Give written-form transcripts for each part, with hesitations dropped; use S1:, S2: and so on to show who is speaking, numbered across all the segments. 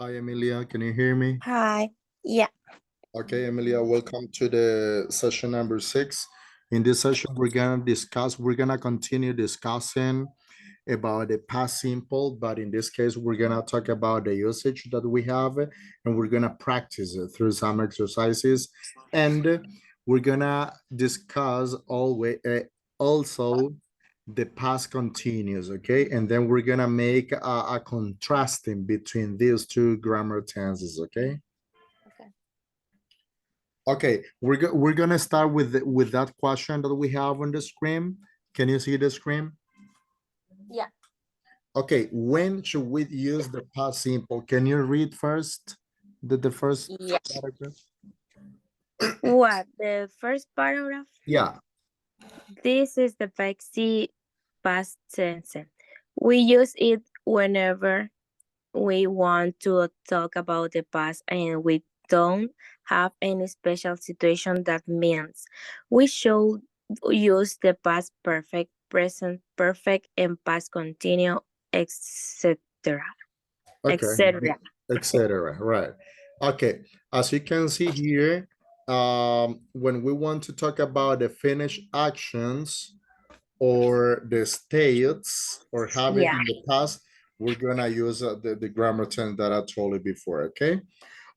S1: Hi, Emilia. Can you hear me?
S2: Hi. Yeah.
S1: Okay, Emilia, welcome to the session number 6. In this session, we're gonna continue discussing about the past simple, but in this case, we're gonna talk about the usage that we have, and we're gonna practice it through some exercises, and we're gonna discuss also the past continuous, okay? And then we're gonna make a contrasting between these two grammar tenses, okay?
S2: Okay.
S1: Okay, we're gonna start with that question that we have on the screen. Can you see the screen?
S2: Yeah.
S1: Okay, when should we use the past simple? Can you read first the first
S2: Yeah.
S1: paragraph?
S2: What? The first paragraph?
S1: Yeah.
S2: This is the past tense. We use it whenever we want to talk about the past and we don't have any special situation. That means we should use the past perfect, present perfect, and past continue, etc.
S1: Okay,
S2: etc.
S1: etc. Right. Okay, as you can see here, when we want to talk about the finished actions or the states or have it
S2: Yeah.
S1: in the past, we're gonna use the grammar term that I told you before, okay?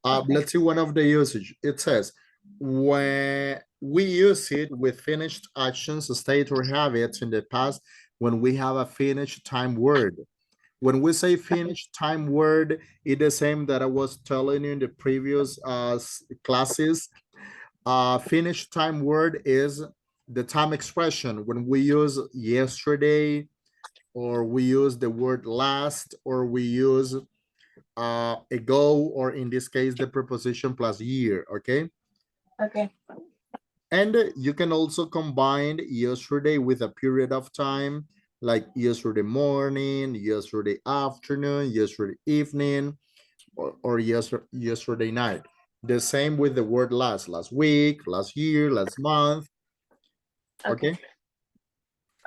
S2: Okay.
S1: Let's see one of the usage. It says, when we use it with finished actions, state or habits in the past when we have a finished time word. When we say finished time word, it's the same that I was telling you in the previous classes. Finished time word is the time expression when we use yesterday, or we use the word last, or we use ago, or in this case, the preposition plus year, okay?
S2: Okay.
S1: And you can also combine yesterday with a period of time, like yesterday morning, yesterday afternoon, yesterday evening, or yesterday night. The same with the word last week, last year, last month,
S2: Okay.
S1: okay?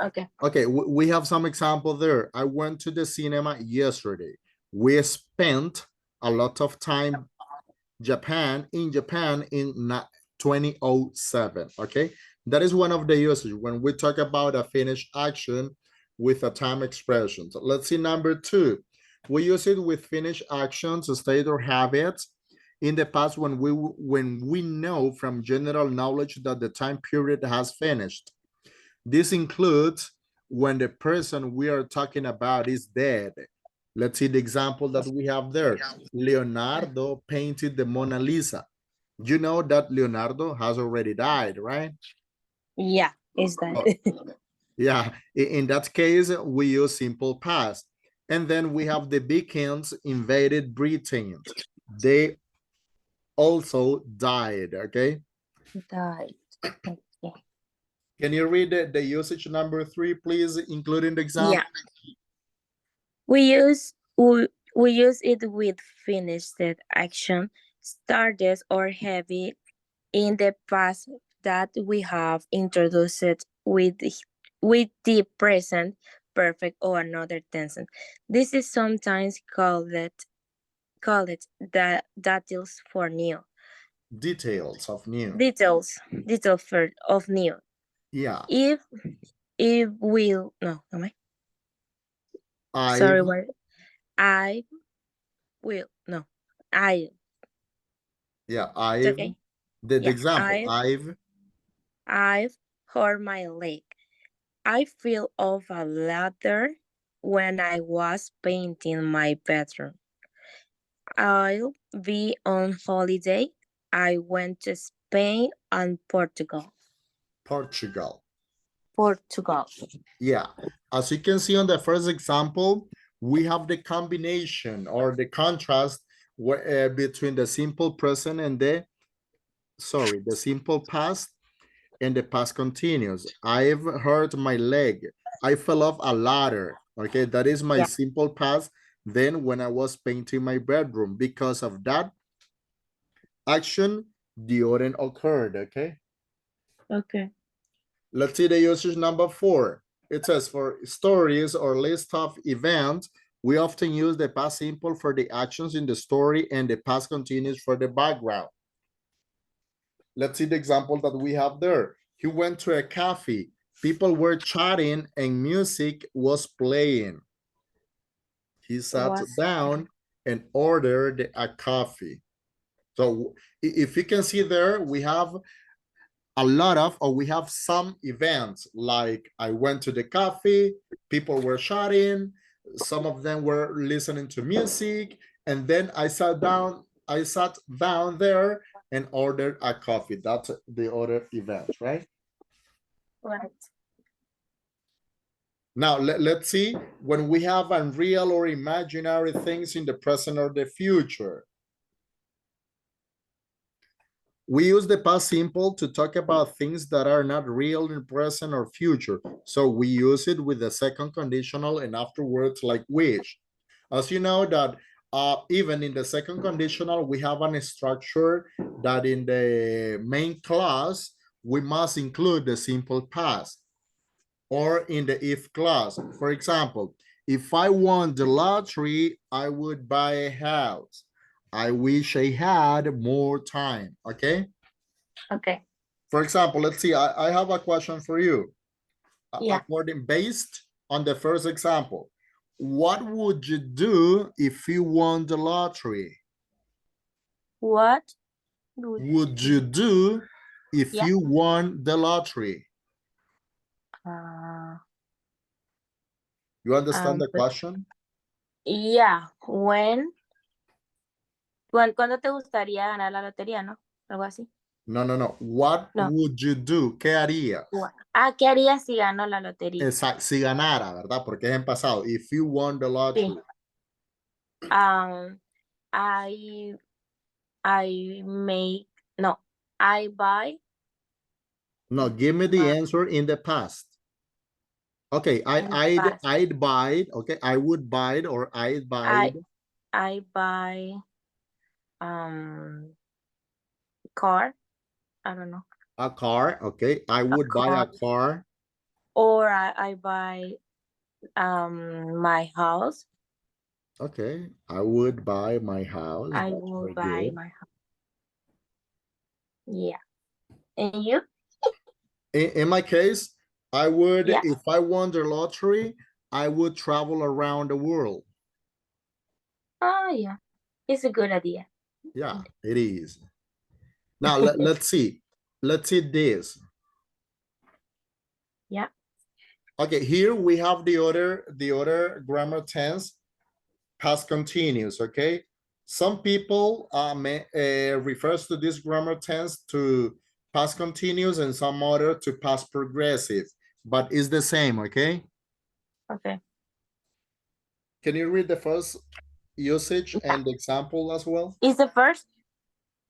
S2: Okay.
S1: Okay, we have some example there. I went to the cinema yesterday. We spent a lot of time in Japan in 2007. Okay, that is one of the uses when we talk about a finished action with a time expression. So let's see number 2. We use it with finished actions, state or habits in the past when we know from general knowledge that the time period has finished. This includes when the person we are talking about is dead. Let's see the example that we have there. Leonardo painted the Mona Lisa. You know that Leonardo has already died, right?
S2: Yeah, is
S1: Oh,
S2: that?
S1: yeah, in that case, we use simple past. And then we have the Vikings invaded Britain. They also died, okay?
S2: Died. Okay.
S1: Can you read the usage number 3, please, including the example?
S2: Yeah. We use it with finished action, started or heavy in the past that we have introduced with the present perfect or another tense. This is sometimes called the details for new.
S1: Details of new.
S2: Details for of new.
S1: Yeah,
S2: If if will no, am I?
S1: I've,
S2: Sorry, what? I will no. I
S1: yeah,
S2: it's
S1: I've,
S2: okay.
S1: the
S2: Yeah,
S1: example, I've,
S2: I've hurt my leg. I fell off a ladder when I was painting my bedroom. I'll be on holiday. I went to Spain and Portugal.
S1: Portugal.
S2: Portugal.
S1: Yeah, as you can see on the first example, we have the combination or the contrast between the simple present and the simple past and the past continuous. I've hurt my leg. I fell off a ladder. Okay, that is my
S2: Yeah.
S1: simple past. Then when I was painting my bedroom, because of that action, the other occurred. Okay.
S2: Okay.
S1: Let's see the usage number 4. It says for stories or list of events We often use the past simple for the actions in the story and the past continuous for the background. Let's see the example that we have there. He went to a cafe. People were chatting and music was playing. He sat down and ordered a coffee. So if you can see there, we have a lot of, or we have some events like I went to the cafe, people were chatting, some of them were listening to music, and then I sat down there and ordered a coffee. That's the other event, right?
S2: Right.
S1: Now, let's see when we have unreal or imaginary things in the present or the future. We use the past simple to talk about things that are not real in present or future. So we use it with the second conditional and afterwards like which. As you know that even in the second conditional, we have a structure that in the main clause, we must include the simple past. Or in the if clause. For example, if I won the lottery, I would buy a house. I wish I had more time, okay?
S2: Okay.
S1: For example, let's see, I have a question for you.
S2: Yeah.
S1: Based on the first example, what would you do if you won the lottery?
S2: What
S1: would you do if you won the lottery? You understand the question?
S2: Yeah, ¿cuándo te gustaría ganar la lotería, no? Algo así.
S1: No. What would you do? ¿Qué haría?
S2: ¿Qué harías si ganó la lotería?
S1: Exacto, si ganara, ¿verdad? Porque es en pasado. If you won the lottery.
S2: Sí. I buy.
S1: No, give me the answer in the past. Okay, I'd buy, okay, I would buy it or I'd buy.
S2: I buy car. I don't know.
S1: A car, okay. I would buy a car.
S2: Or I buy my house.
S1: Okay, I would buy my house.
S2: I will buy my house. Yeah. And you?
S1: In my case, I would, if I won the lottery, I would travel around the world.
S2: Oh, yeah. It's a good idea.
S1: Yeah, it is. Now, let's see. Let's see this.
S2: Yeah.
S1: Okay, here we have the other grammar tense, past continuous, okay? Some people refers to this grammar tense to past continuous and some other to past progressive, but it's the same, okay?
S2: Okay.
S1: Can you read the first usage and the example as well?
S2: Is the first?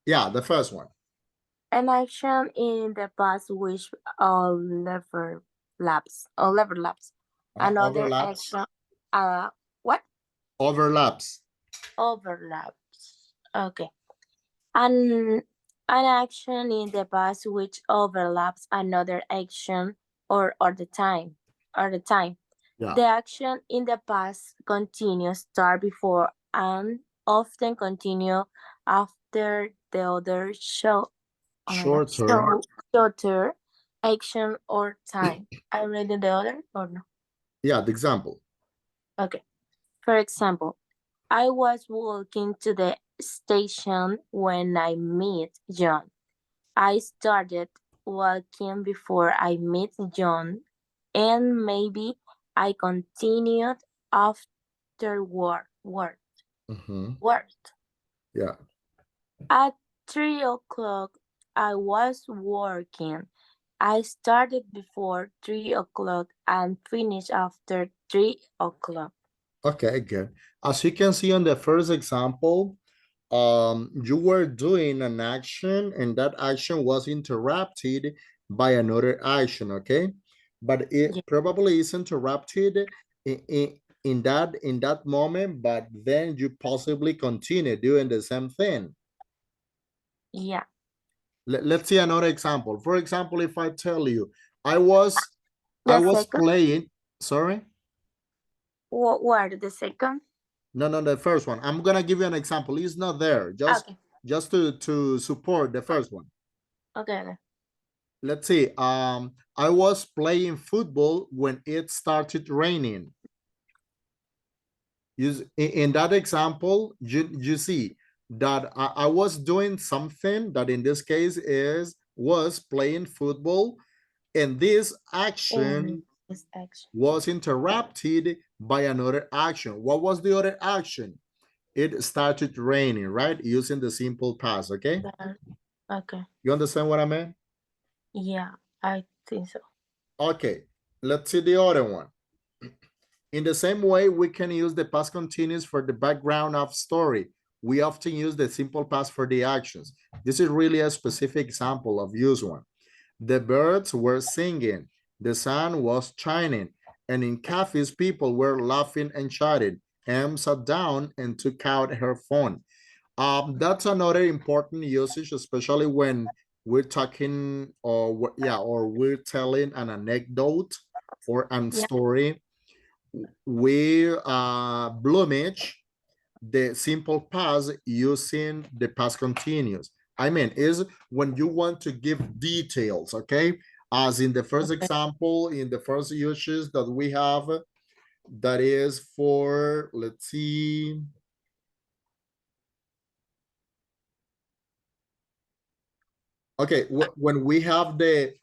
S1: Yeah, the first one.
S2: An action in the past which never laps. Another action. What?
S1: Overlaps.
S2: Overlaps. Okay. An action in the past which overlaps another action or the time. Yeah. The action in the past continues start before and often continue after the other shorter action or time. I read the other or no?
S1: Yeah, the example.
S2: Okay. For example, I was walking to the station when I met John. I started walking before I met John, and maybe I continued afterward.
S1: Yeah.
S2: At 3 o'clock, I was working. I started before 3 o'clock and finished after 3 o'clock.
S1: Okay, good. As you can see on the first example, you were doing an action and that action was interrupted by another action, okay? But it probably is interrupted in that moment, but then you possibly continue doing the same thing.
S2: Yeah.
S1: Let's see another example. For example, if I tell you, I was playing, sorry?
S2: What, the second?
S1: No, the first one. I'm gonna give you an example. It's not there.
S2: Okay.
S1: Just to support the first one.
S2: Okay.
S1: Let's see. I was playing football when it started raining. In that example, you see that I was doing something that in this case was playing football, and this action
S2: This action.
S1: was interrupted by another action. What was the other action? It started raining, right? Using the simple past, okay?
S2: Okay.
S1: You understand what I mean?
S2: Yeah, I think so.
S1: Okay, let's see the other one. In the same way, we can use the past continuous for the background of story. We often use the simple past for the actions. This is really a specific example of use one. The birds were singing, the sun was shining, and in cafes, people were laughing and shouting. Em sat down and took out her phone. That's another important usage, especially when we're talking or we're telling an anecdote or a story. We bloomage the simple past using the past continuous. I mean, is when you want to give details, okay? As in the first example, in the first uses that we have, that is for, let's see. Okay, when we have the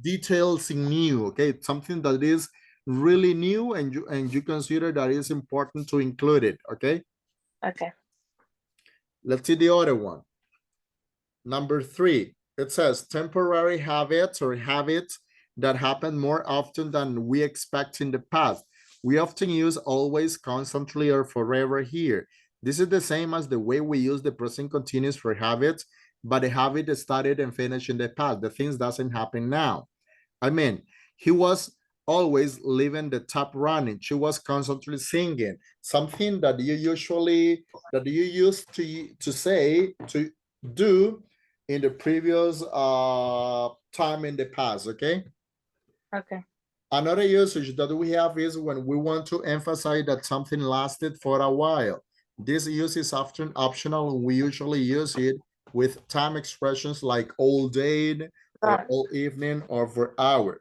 S1: details in new, okay, something that is really new and you consider that is important to include it, okay?
S2: Okay.
S1: Let's see the other one. Number 3, it says temporary habits or habits that happen more often than we expect in the past. We often use always, constantly, or forever here. This is the same as the way we use the present continuous for habits, but the habit started and finished in the past. The things doesn't happen now. I mean, he was always leaving the tap running. She was constantly singing. Something that you used to say, to do in the previous time in the past, okay?
S2: Okay.
S1: Another usage that we have is when we want to emphasize that something lasted for a while. This use is often optional, and we usually use it with time expressions like all day or all evening or for hours.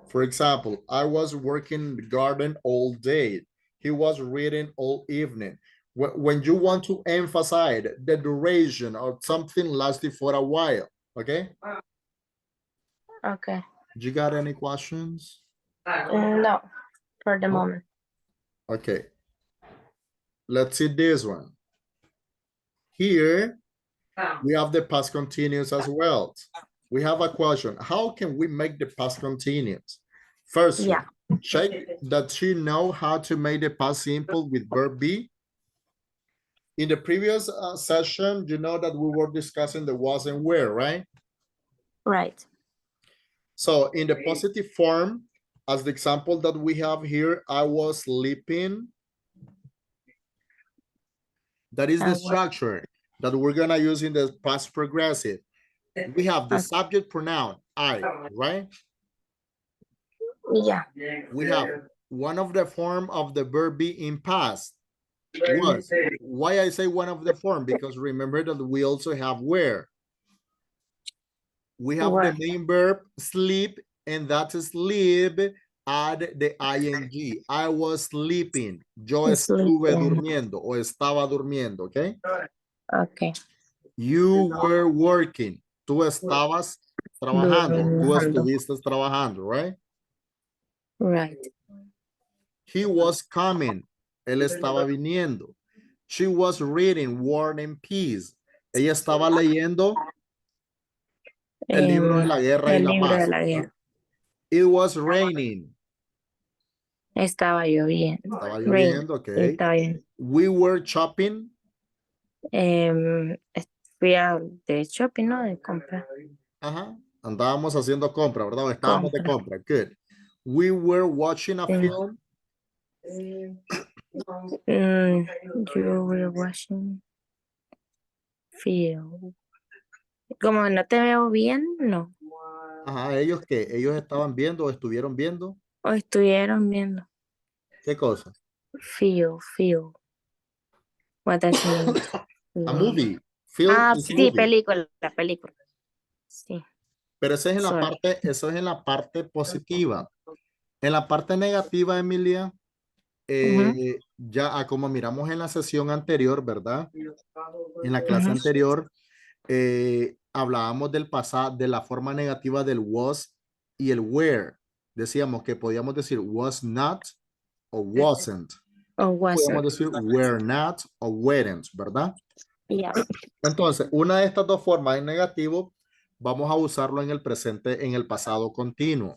S1: For example, I was working in the garden all day. He was reading all evening. When you want to emphasize the duration of something lasted for a while, okay?
S2: Okay.
S1: You got any questions?
S2: No, for the moment.
S1: Okay. Let's see this one. Here, we have the past continuous as well. We have a question. How can we make the past continuous? First, check that you know how to make the past simple with verb be. In the previous session, you know that we were discussing the was and were, right?
S2: Right.
S1: So in the positive form, as the example that we have here, I was sleeping. That is the structure that we're gonna use in the past progressive. We have the subject pronoun, I, right?
S2: Yeah.
S1: We have one of the form of the verb be in past was. Why I say one of the form? Because remember that we also have where. We have the main verb sleep, and that is sleep, add the ing. I was sleeping. Yo estuve durmiendo o estaba durmiendo, okay?
S2: Okay.
S1: You were working. Tú estabas trabajando. Tú estuviste trabajando, right?
S2: Right.
S1: He was coming. Él estaba viniendo. She was reading War and Peace. Ella estaba leyendo el libro de la guerra y la paz. It was raining.
S2: Estaba lloviendo.
S1: Estaba lloviendo, ok.
S2: Estaba lloviendo.
S1: We were shopping.
S2: Fui a de shopping, ¿no? De compra.
S1: Ajá. Andábamos haciendo compra, ¿verdad? Estábamos de compra. Good. We were watching a film.
S2: You were watching film. Como no te veo bien, no.
S1: Ajá, ellos que ellos estaban viendo o estuvieron viendo.
S2: O estuvieron viendo.
S1: ¿Qué cosa?
S2: Feel. What does it mean?
S1: A
S2: Feel.
S1: movie. Film is
S2: Sí,
S1: movie.
S2: película. Sí,
S1: Pero eso es en la
S2: sorry.
S1: parte, eso es en la parte positiva. En la parte negativa, Emilia,
S2: Ujú,
S1: ya como miramos en la sesión anterior, ¿verdad? En la clase
S2: ujú.
S1: anterior, hablábamos del pasado, de la forma negativa del was y el were. Decíamos que podíamos decir was not o wasn't.
S2: Or
S1: Podíamos
S2: wasn't.
S1: decir were not o weren't, ¿verdad?
S2: Yeah.
S1: Entonces, una de estas dos formas en negativo, vamos a usarlo en el presente, en el pasado continuo.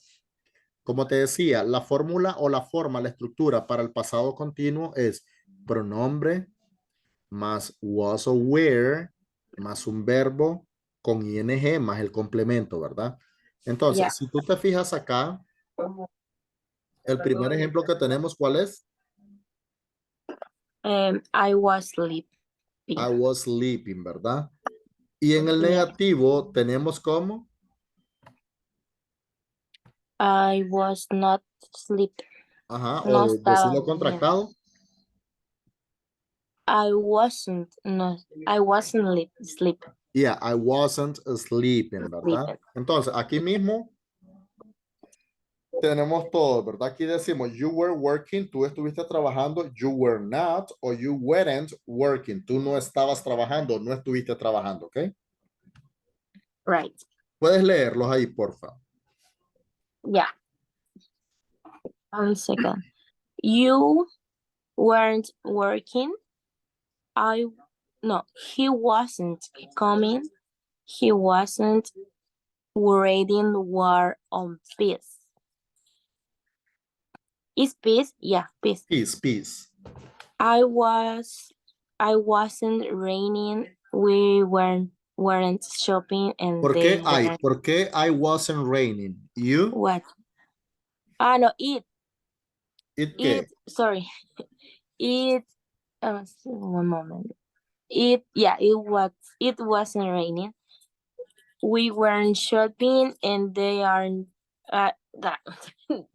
S1: Como te decía, la fórmula o la forma, la estructura para el pasado continuo es pronombre más was o were más un verbo con ing más el complemento, ¿verdad?
S2: Yeah.
S1: Entonces, si tú te fijas acá, el primer ejemplo que tenemos, ¿cuál es?
S2: I was sleeping.
S1: I was sleeping, ¿verdad? Y en el
S2: Yeah.
S1: negativo tenemos como,
S2: I was not sleeping.
S1: ajá, o
S2: No
S1: de
S2: estaba
S1: decirlo
S2: durmiendo.
S1: contractado,
S2: I wasn't sleeping.
S1: yeah, I wasn't sleeping, ¿verdad?
S2: Sleeping.
S1: Entonces, aquí mismo tenemos todo, ¿verdad? Aquí decimos, you were working, tú estuviste trabajando, you were not, o you weren't working, tú no estabas trabajando, no estuviste trabajando, ¿ok?
S2: Right.
S1: Puedes leerlos ahí, porfa.
S2: Yeah. 1 second. You weren't working. No, he wasn't coming. He wasn't reading War on Peace. Is peace? Yeah, peace.
S1: Peace, peace.
S2: I wasn't raining. We weren't shopping and they weren't
S1: ¿Por qué I wasn't raining? You,
S2: what? Ah no,
S1: it qué?
S2: it sorry. It 1 moment. It wasn't raining. We weren't shopping and they aren't that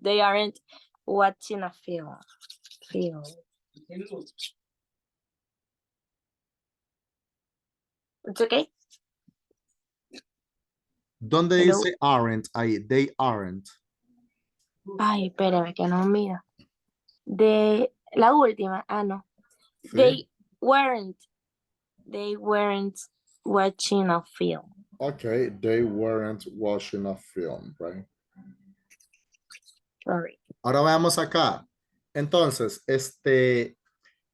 S2: they aren't watching a film. It's okay.
S1: ¿Dónde
S2: Hello.
S1: dice aren't ahí? They aren't.
S2: Ay, espérame que no mira. De la última, no.
S1: Sí.
S2: They weren't watching a film.
S1: Okay, they weren't watching a film, right?
S2: Sorry.
S1: Ahora veamos acá. Entonces,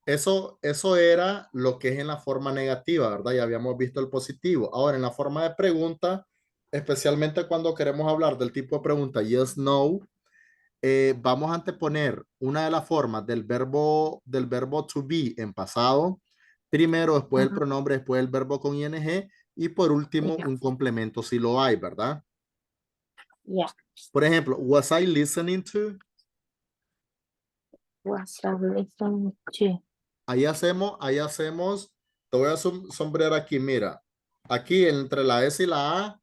S1: eso era lo que es en la forma negativa, ¿verdad? Ya habíamos visto el positivo. Ahora, en la forma de pregunta, especialmente cuando queremos hablar del tipo de pregunta yes, no, vamos a anteponer una de las formas del verbo to be en pasado, primero, después el pronombre, después el verbo con ing y por último
S2: Yeah.
S1: un complemento si lo hay, ¿verdad?
S2: Yeah.
S1: Por ejemplo, was I listening to?
S2: Was I listening to?
S1: Ahí hacemos, te voy a sombrear aquí, mira, aquí entre la S y la A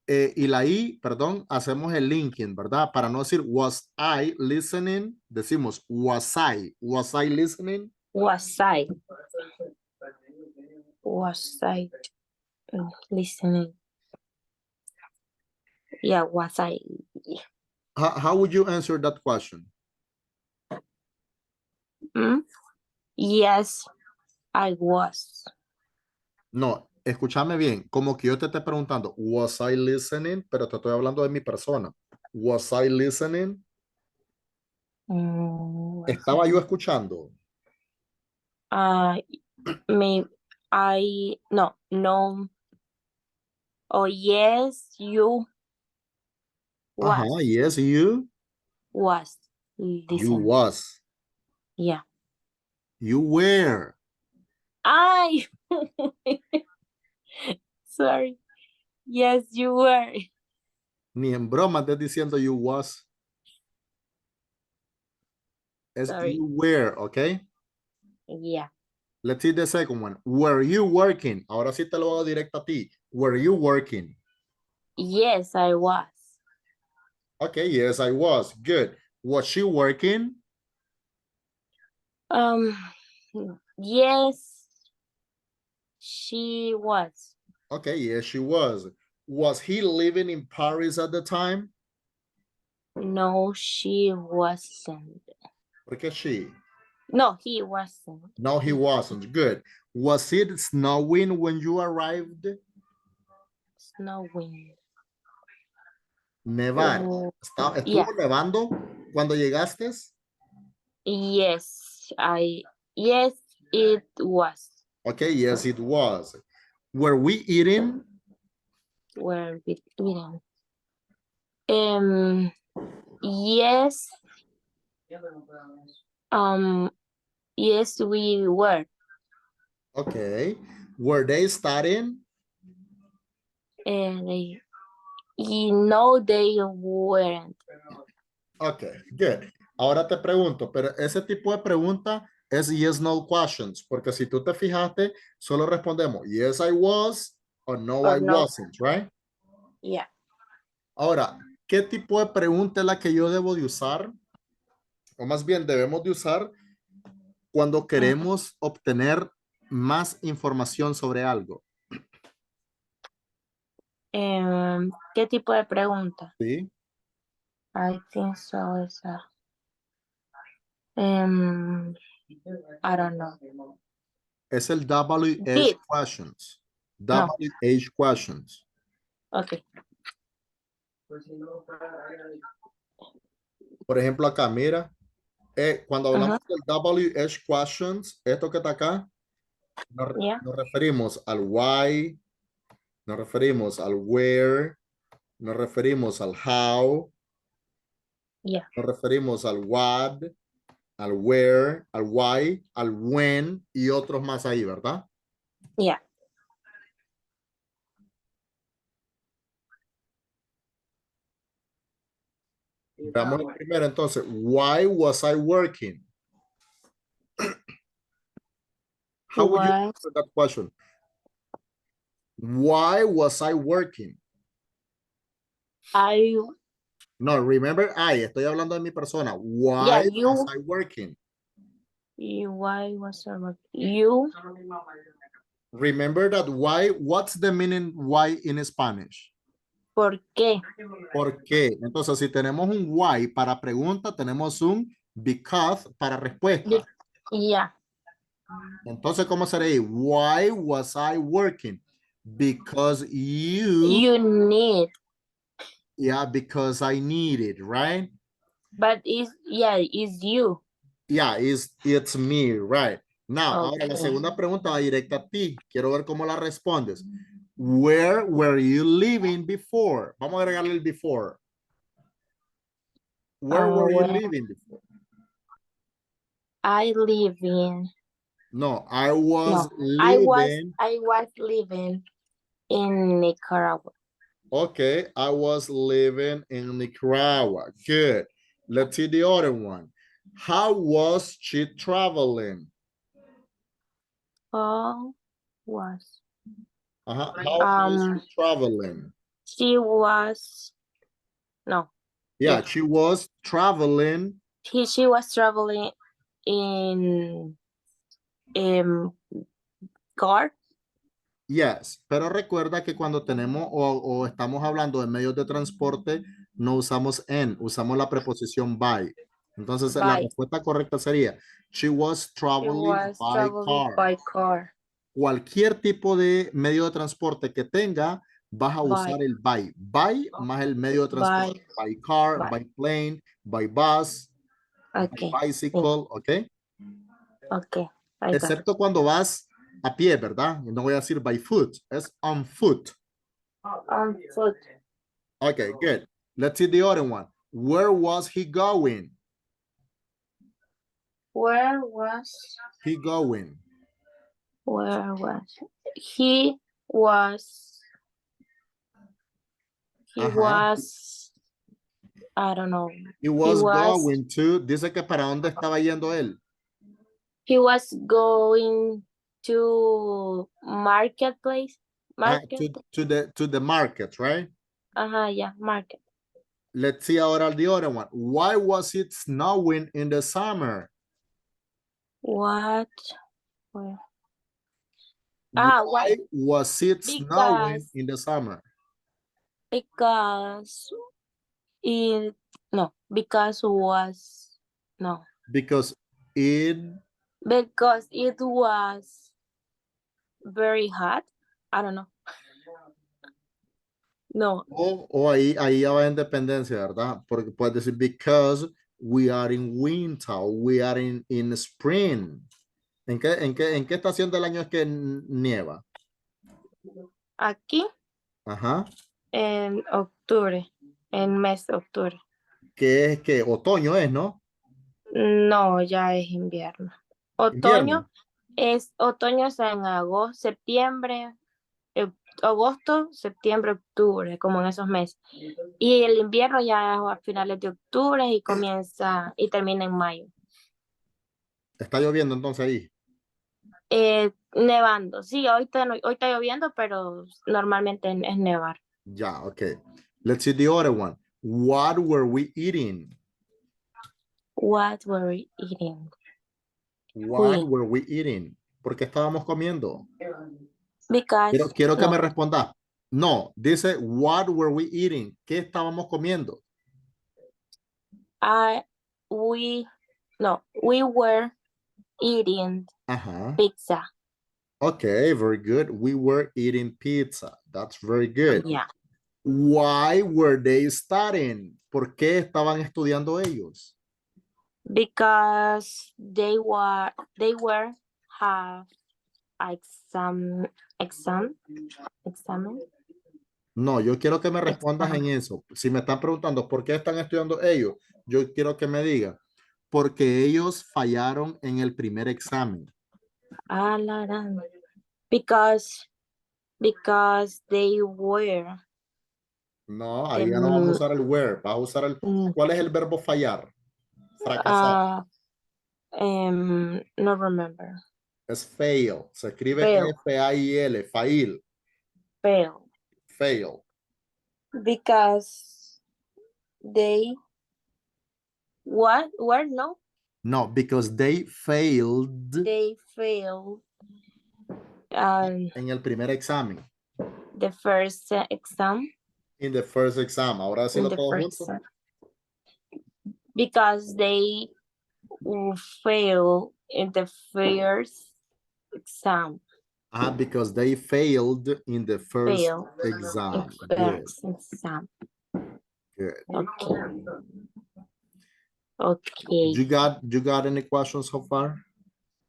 S1: y la I, perdón, hacemos el linking, ¿verdad? Para no decir was I listening, decimos was I listening?
S2: Was I listening? Yeah, was I?
S1: How would you answer that question?
S2: Yes, I was.
S1: No, escúchame bien, como que yo te esté preguntando, was I listening? Pero te estoy hablando de mi persona. Was I listening? ¿Estaba yo escuchando?
S2: Me, no. Oh, yes, you
S1: Ajá,
S2: was.
S1: yes, you
S2: Listen.
S1: was.
S2: Yeah.
S1: You were.
S2: I sorry. Yes, you were.
S1: Ni en broma estás diciendo you was. Es
S2: Sorry.
S1: you were, okay?
S2: Yeah.
S1: Let's see the second one. Were you working? Ahora sí te lo hago directo a ti. Were you working?
S2: Yes, I was.
S1: Okay, yes, I was. Good. Was she working?
S2: Um, yes, she was.
S1: Okay, yes, she was. Was he living in Paris at the time?
S2: No, she wasn't.
S1: Porque she?
S2: No, he wasn't.
S1: No, he wasn't. Good. Was it snowing when you arrived?
S2: Snowing.
S1: Nevar.
S2: Oh,
S1: ¿Estuvo
S2: yeah.
S1: nevando cuando llegaste?
S2: Yes, yes, it was.
S1: Okay, yes, it was. Were we eating?
S2: Where we don't. Um, yes. Yes, we were.
S1: Okay. Were they studying?
S2: And no, they weren't.
S1: Okay, good. Ahora te pregunto, pero ese tipo de pregunta es yes, no questions, porque si tú te fijaste, solo respondemos yes, I was o no,
S2: Or
S1: I
S2: no.
S1: wasn't, right?
S2: Yeah.
S1: Ahora, ¿qué tipo de pregunta es la que yo debo de usar? O más bien debemos de usar cuando queremos obtener más información sobre algo.
S2: ¿Qué tipo de pregunta?
S1: ¿Sí?
S2: I think so. Is I don't know.
S1: Es el WH
S2: Did.
S1: questions.
S2: No.
S1: WH questions.
S2: Okay.
S1: Por ejemplo, acá, mira, cuando hablamos
S2: Ajá.
S1: del WH questions, esto que está acá,
S2: Yeah.
S1: nos referimos al why, nos referimos al where, nos referimos al how,
S2: Yeah.
S1: nos referimos al what, al where, al why, al when y otros más ahí, ¿verdad?
S2: Yeah.
S1: Veamos el primero entonces. Why was I working? How would you
S2: Was
S1: answer that question? Why was I working?
S2: I?
S1: No, remember I, estoy hablando de mi persona.
S2: Yeah,
S1: Why was I working?
S2: why was I working? You?
S1: Remember that why, what's the meaning why in Spanish?
S2: ¿Por qué?
S1: ¿Por qué? Entonces, si tenemos un why para pregunta, tenemos un because para respuesta.
S2: Yeah.
S1: Entonces, ¿cómo sería? Why was I working? Because
S2: You need.
S1: yeah, because I need it, right?
S2: But it's you.
S1: Yeah, it's me, right? Now, ahora la
S2: Okay.
S1: segunda pregunta va directa a ti. Quiero ver cómo la respondes. Where were you living before? Vamos a agregarle el before. Where were you
S2: Where
S1: living before?
S2: I live in.
S1: No, I was
S2: No,
S1: living.
S2: I was living in Nicaragua.
S1: Okay, I was living in Nicaragua. Good. Let's see the other one. How was she traveling?
S2: Oh, was.
S1: How was she traveling?
S2: She was. No.
S1: Yeah,
S2: Yeah.
S1: she was traveling.
S2: She was traveling in car.
S1: Yes, pero recuerda que cuando tenemos o estamos hablando de medios de transporte, no usamos en, usamos la preposición by. Entonces, la
S2: By.
S1: respuesta correcta sería, she was
S2: She
S1: traveling
S2: was
S1: by
S2: traveling
S1: car.
S2: by car.
S1: Cualquier tipo de medio de transporte que tenga, vas a
S2: By.
S1: usar el by. By más el medio de transporte. By car,
S2: By.
S1: by plane, by bus,
S2: Okay.
S1: by bicycle, ¿ok?
S2: Okay. I got it.
S1: Excepto cuando vas a pie, ¿verdad? No voy a decir by foot, es on foot.
S2: On foot.
S1: Okay, good. Let's see the other one. Where was he going?
S2: Where was
S1: He going.
S2: Where was he? Was he was I don't know.
S1: He was going to, dice que para dónde estaba yendo él.
S2: He was going to marketplace. Market.
S1: To the market, right?
S2: Yeah, market.
S1: Let's see ahora the other one. Why was it snowing in the summer?
S2: What? Where?
S1: Why
S2: What?
S1: was it snowing
S2: Because
S1: in the summer?
S2: because it no because was no
S1: Because it,
S2: because it was very hot. I don't know. No.
S1: o ahí ya va en dependencia, ¿verdad? Porque puedes decir because we are in winter, we are in spring. ¿En qué estación del año es que nieva?
S2: Aquí
S1: Ajá.
S2: en octubre, en mes de octubre.
S1: ¿Qué es que otoño es, no?
S2: No, ya es invierno.
S1: Invierno.
S2: Otoño es en agosto, septiembre, agosto, septiembre, octubre, como en esos meses. Y el invierno ya es a finales de octubre y comienza y termina en mayo.
S1: Está lloviendo entonces ahí.
S2: Nevando. Sí, hoy está lloviendo, pero normalmente es nevar.
S1: Ya, okay. Let's see the other one. What were we eating?
S2: What were we eating?
S1: What
S2: Uy,
S1: were we eating? ¿Por qué estábamos comiendo?
S2: because,
S1: Quiero que me
S2: no,
S1: respondas. No, dice, what were we eating? ¿Qué estábamos comiendo?
S2: I, we, no, we were eating
S1: Ajá.
S2: pizza.
S1: Okay, very good. We were eating pizza. That's very good.
S2: Yeah.
S1: Why were they studying? ¿Por qué estaban estudiando ellos?
S2: Because they were have exam examen.
S1: No, yo quiero que me respondas en
S2: Exam.
S1: eso. Si me están preguntando por qué están estudiando ellos, yo quiero que me digan, porque ellos fallaron en el primer examen.
S2: Ah, la gran. Because they were
S1: No, ahí ya no vamos a usar el were, vas a usar el...
S2: mm,
S1: ¿Cuál es el verbo fallar? Fracasar.
S2: no remember.
S1: Es fail. Se escribe
S2: Fail,
S1: F-A-I-L, fail.
S2: fail.
S1: Fail.
S2: Because they what were no
S1: No, because they failed
S2: they failed
S1: en el primer examen.
S2: the first exam
S1: In the first exam. Ahora
S2: in
S1: decirlo
S2: the
S1: todo
S2: first
S1: junto.
S2: because they fail in the first exam.
S1: Because they failed in the first
S2: Fail in
S1: exam. Good,
S2: first exam.
S1: good.
S2: Okay. Okay.
S1: You got any questions so far?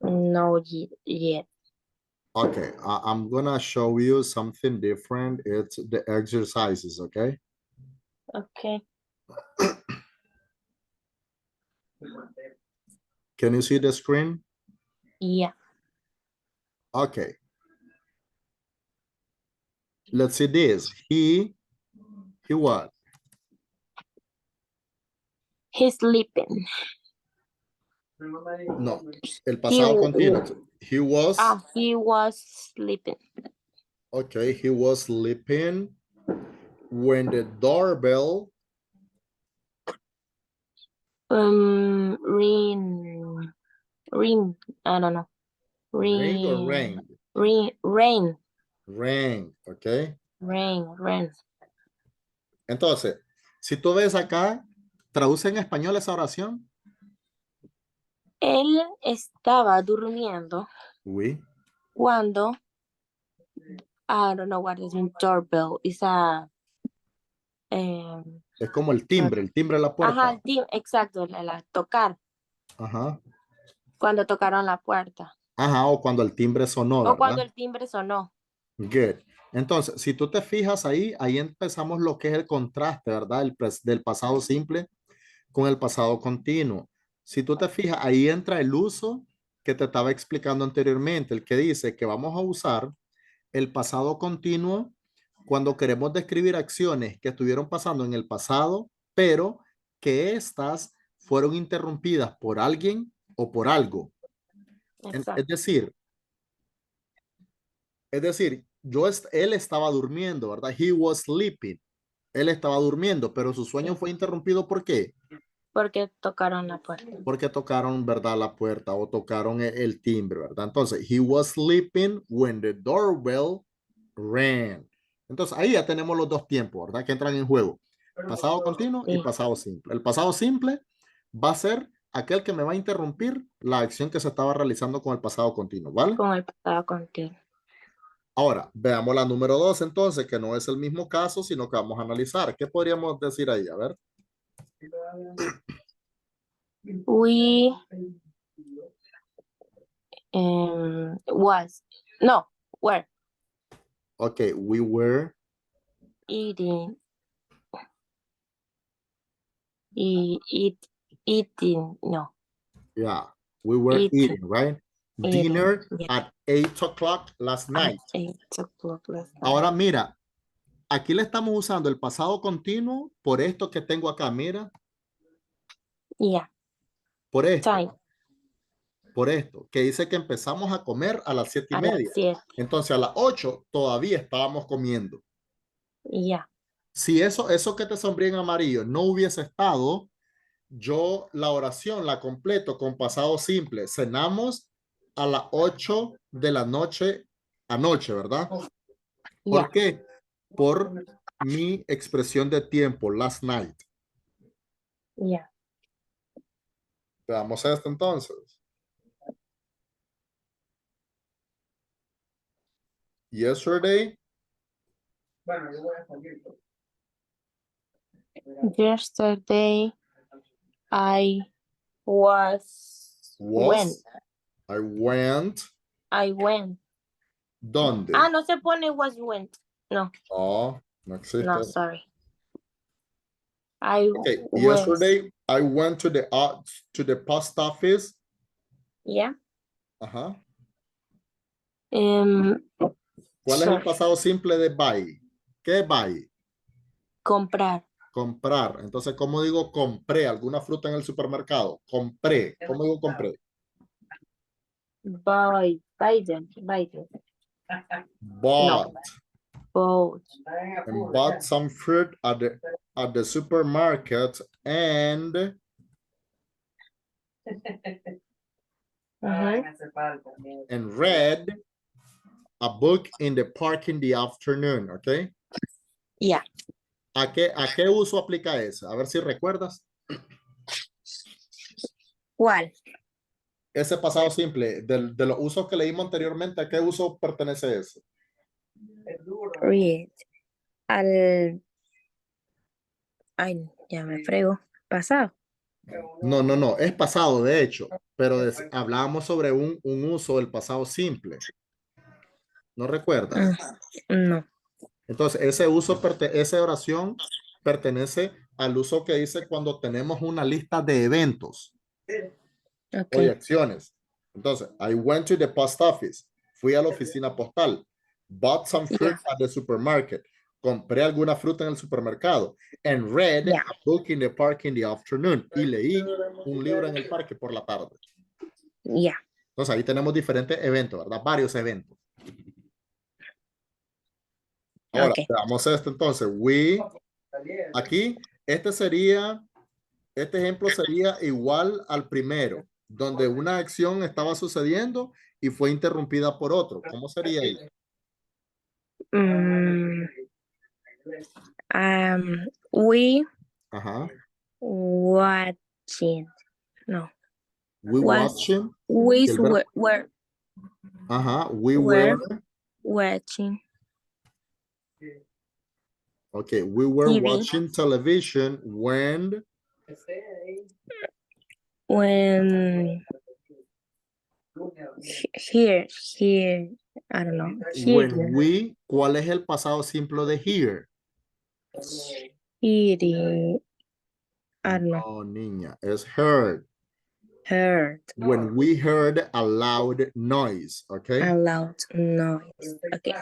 S2: No yet.
S1: Okay, I'm gonna show you something different. It's the exercises, okay?
S2: Okay.
S1: Can you see the screen?
S2: Yeah.
S1: Okay. Let's see this. He what?
S2: He's sleeping.
S1: No, el
S2: He
S1: pasado continuo. He was,
S2: he was sleeping.
S1: okay, he was sleeping when the doorbell
S2: Ring. Ring. I don't know.
S1: ring or
S2: Ring.
S1: rang?
S2: Rain.
S1: Rang, okay.
S2: Rain.
S1: Entonces, si tú ves acá, traduce en español esa oración.
S2: Él estaba durmiendo
S1: Oui.
S2: cuando I don't know what is a doorbell. It's a
S1: Es como el timbre de la
S2: ajá,
S1: puerta.
S2: exacto, tocar,
S1: Ajá.
S2: cuando tocaron la puerta.
S1: Ajá, o cuando el timbre sonó,
S2: O
S1: ¿verdad?
S2: cuando el timbre sonó.
S1: Good. Entonces, si tú te fijas ahí empezamos lo que es el contraste, ¿verdad? Del pasado simple con el pasado continuo. Si tú te fijas, ahí entra el uso que te estaba explicando anteriormente, el que dice que vamos a usar el pasado continuo cuando queremos describir acciones que estuvieron pasando en el pasado, pero que éstas fueron interrumpidas por alguien o por algo. Es
S2: Exacto.
S1: decir, él estaba durmiendo, ¿verdad? He was sleeping. Él estaba durmiendo, pero su sueño fue interrumpido ¿por qué?
S2: Porque tocaron la puerta.
S1: Porque tocaron, ¿verdad? La puerta o tocaron el timbre, ¿verdad? Entonces, he was sleeping when the doorbell rang. Entonces, ahí ya tenemos los dos tiempos, ¿verdad? Que entran en juego. Pasado continuo y
S2: Sí.
S1: pasado simple. El pasado simple va a ser aquel que me va a interrumpir la acción que se estaba realizando con el pasado continuo, ¿vale?
S2: Con el pasado continuo.
S1: Ahora, veamos la número 2 entonces, que no es el mismo caso, sino que vamos a analizar. ¿Qué podríamos decir ahí? A ver.
S2: We was no were
S1: Ok, we were.
S2: eating eating no
S1: Yeah, we were
S2: eating
S1: eating, right? Dinner
S2: yeah,
S1: at 8 o'clock last
S2: at
S1: night.
S2: 8 o'clock last night.
S1: Ahora mira, aquí le estamos usando el pasado continuo por esto que tengo acá, mira,
S2: Yeah,
S1: por esto,
S2: time
S1: que dice que empezamos a comer a las 7:30.
S2: las 7.
S1: Entonces a las 8 todavía estábamos comiendo.
S2: Yeah,
S1: Si eso que te sombría en amarillo no hubiese estado, yo la oración la completo con pasado simple. Cenamos a las 8 de la noche anoche, ¿verdad?
S2: yeah,
S1: ¿Por qué? Por mi expresión de tiempo, last night.
S2: yeah.
S1: Veamos esto entonces. Yesterday,
S2: Yesterday I went.
S1: I went,
S2: I went.
S1: ¿dónde?
S2: Ah, no se pone was went. No,
S1: Oh, no existe.
S2: no, sorry. I
S1: Okay,
S2: was.
S1: yesterday I went to the post office.
S2: Yeah.
S1: Ajá. ¿Cuál es el
S2: Sorry.
S1: pasado simple de buy? ¿Qué es buy?
S2: Comprar.
S1: Comprar. Entonces, ¿cómo digo compré alguna fruta en el supermercado? Compré. ¿Cómo digo compré?
S2: Buy them.
S1: Bought.
S2: Bought.
S1: And bought some fruit at the supermarket and read a book in the park in the afternoon, ¿ok?
S2: Yeah.
S1: ¿A qué uso aplica eso? A ver si recuerdas.
S2: ¿Cuál?
S1: Ese pasado simple, de los usos que leímos anteriormente, ¿a qué uso pertenece eso?
S2: Read. Al. Ay, ya me frego. Pasado.
S1: No, es pasado, de hecho, pero hablábamos sobre un uso del pasado simple. ¿No recuerdas?
S2: No.
S1: Entonces, esa oración pertenece al uso que dice cuando tenemos una lista de eventos o de
S2: Okay.
S1: acciones. Entonces, I went to the post office. Fui a la oficina postal. Bought some fruit at the supermarket. Compré alguna fruta en el supermercado. And read a book in the park in the afternoon. Y leí un libro en el parque por la tarde.
S2: Yeah.
S1: Entonces, ahí tenemos diferentes eventos, ¿verdad? Varios eventos. Ahora,
S2: Okay.
S1: veamos esto entonces. Aquí, este ejemplo sería igual al primero, donde una acción estaba sucediendo y fue interrumpida por otro. ¿Cómo sería ahí?
S2: We
S1: Ajá.
S2: watching. No.
S1: We watching.
S2: We
S1: El verbo-
S2: were
S1: Ajá. We were.
S2: watching
S1: Okay. We were
S2: TV.
S1: watching television when
S2: here, I don't know.
S1: when we. ¿Cuál es el pasado simple de here?
S2: Eating. I don't know.
S1: No, niña, es heard.
S2: Heard.
S1: When we heard a loud noise, okay?
S2: A loud noise. Okay.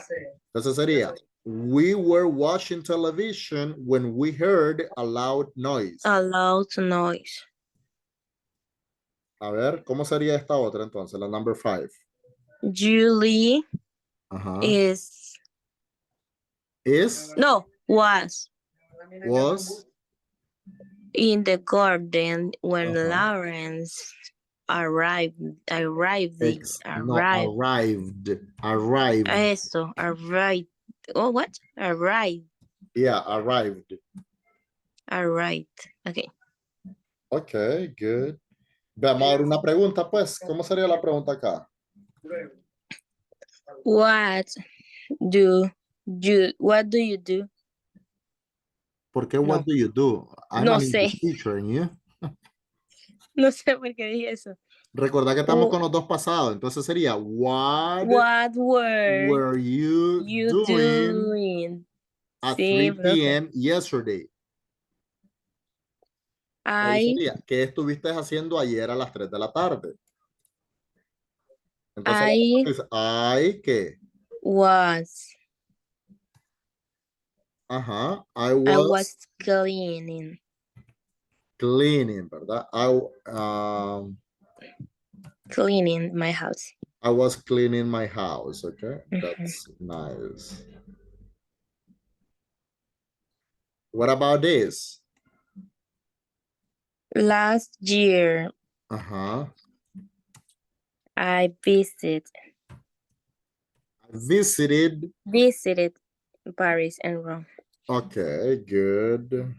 S1: Entonces sería, we were watching television when we heard a loud noise.
S2: A loud noise.
S1: A ver, ¿cómo sería esta otra entonces? La number 5.
S2: Julie
S1: Ajá.
S2: is.
S1: Is.
S2: No, was. in the garden when
S1: Ajá.
S2: Lawrence arrived.
S1: No, arrived.
S2: Eso, arrived. Oh, what? Arrived.
S1: Yeah, arrived.
S2: Arrived. Okay.
S1: Ok, good. Vamos a ver una pregunta, pues. ¿Cómo sería la pregunta acá?
S2: What what do you do?
S1: ¿Por qué what
S2: No.
S1: do you do? I'm
S2: No
S1: an
S2: sé.
S1: English teacher, and you?
S2: No sé por qué dije eso.
S1: Recordad que estamos
S2: Oh,
S1: con los dos pasados, entonces sería
S2: what were
S1: were you
S2: you
S1: doing
S2: doing?
S1: at
S2: Sí,
S1: 3
S2: profe.
S1: p.m. yesterday? Ahí
S2: I
S1: sería, ¿qué estuviste haciendo ayer a las 3 de la tarde? Entonces,
S2: I
S1: ¿qué?
S2: was
S1: Ajá, I
S2: I
S1: was
S2: was cleaning
S1: cleaning, ¿verdad?
S2: my house.
S1: I was cleaning my house, okay?
S2: Mhm.
S1: That's nice. What about this?
S2: Last year
S1: Uh-huh.
S2: I
S1: Visited.
S2: visited Paris and Rome.
S1: Okay, good.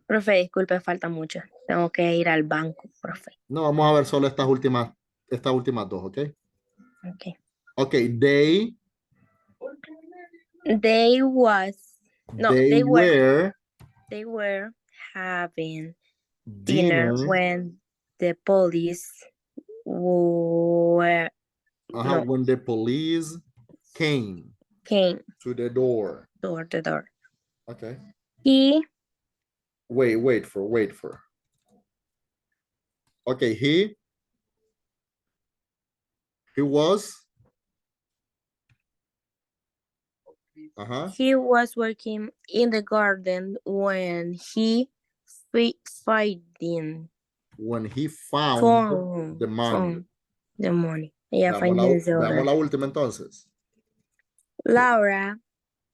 S2: Profe, disculpe, falta mucho. Tengo que ir al banco, profe.
S1: No, vamos a ver solo estas últimas dos, ¿ok?
S2: Okay.
S1: Okay,
S2: They was no,
S1: they were
S2: they were having dinner
S1: dinner,
S2: when the police were no
S1: when the police came
S2: came
S1: to the door.
S2: toward the door.
S1: Okay.
S2: He
S1: Wait for. Okay, he was,
S2: he was working in the garden when he finding
S1: when he found the money.
S2: found the money. Yeah, finding the
S1: Veamos
S2: order.
S1: la última entonces.
S2: Laura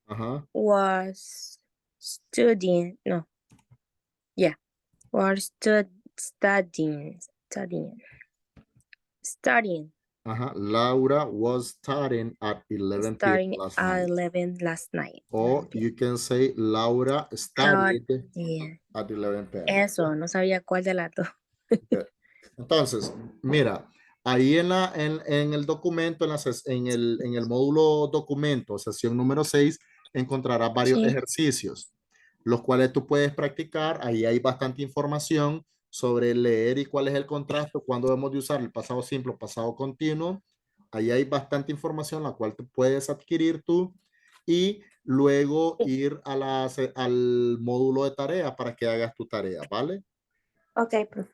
S1: Ajá.
S2: was studying. No, yeah, was studying.
S1: Ajá. Laura was studying at 11 p.m.
S2: Starting
S1: last
S2: at
S1: night.
S2: 11 last night.
S1: Or you can say Laura studied
S2: Yeah.
S1: at 11 p.m.
S2: Eso, no sabía cuál de las dos.
S1: Okay. Entonces, mira, ahí en el documento, en el módulo documento, sesión número 6, encontrarás varios
S2: Sí.
S1: ejercicios, los cuales tú puedes practicar. Ahí hay bastante información sobre leer y cuál es el contraste, cuándo debemos de usar el pasado simple o pasado continuo. Ahí hay bastante información, la cual te puedes adquirir tú y luego ir al módulo de tarea para que hagas tu tarea, ¿vale?
S2: Ok, profe.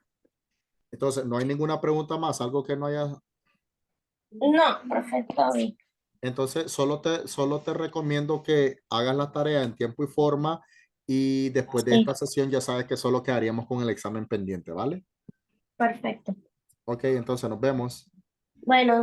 S1: Entonces, no hay ninguna pregunta más, algo que no haya.
S2: No, perfecto.
S1: Entonces, solo te recomiendo que hagas la tarea en tiempo y forma y después de
S2: Sí,
S1: esta sesión ya sabes que solo quedaríamos con el examen pendiente, ¿vale?
S2: perfecto.
S1: Ok, entonces nos vemos.
S2: Bueno.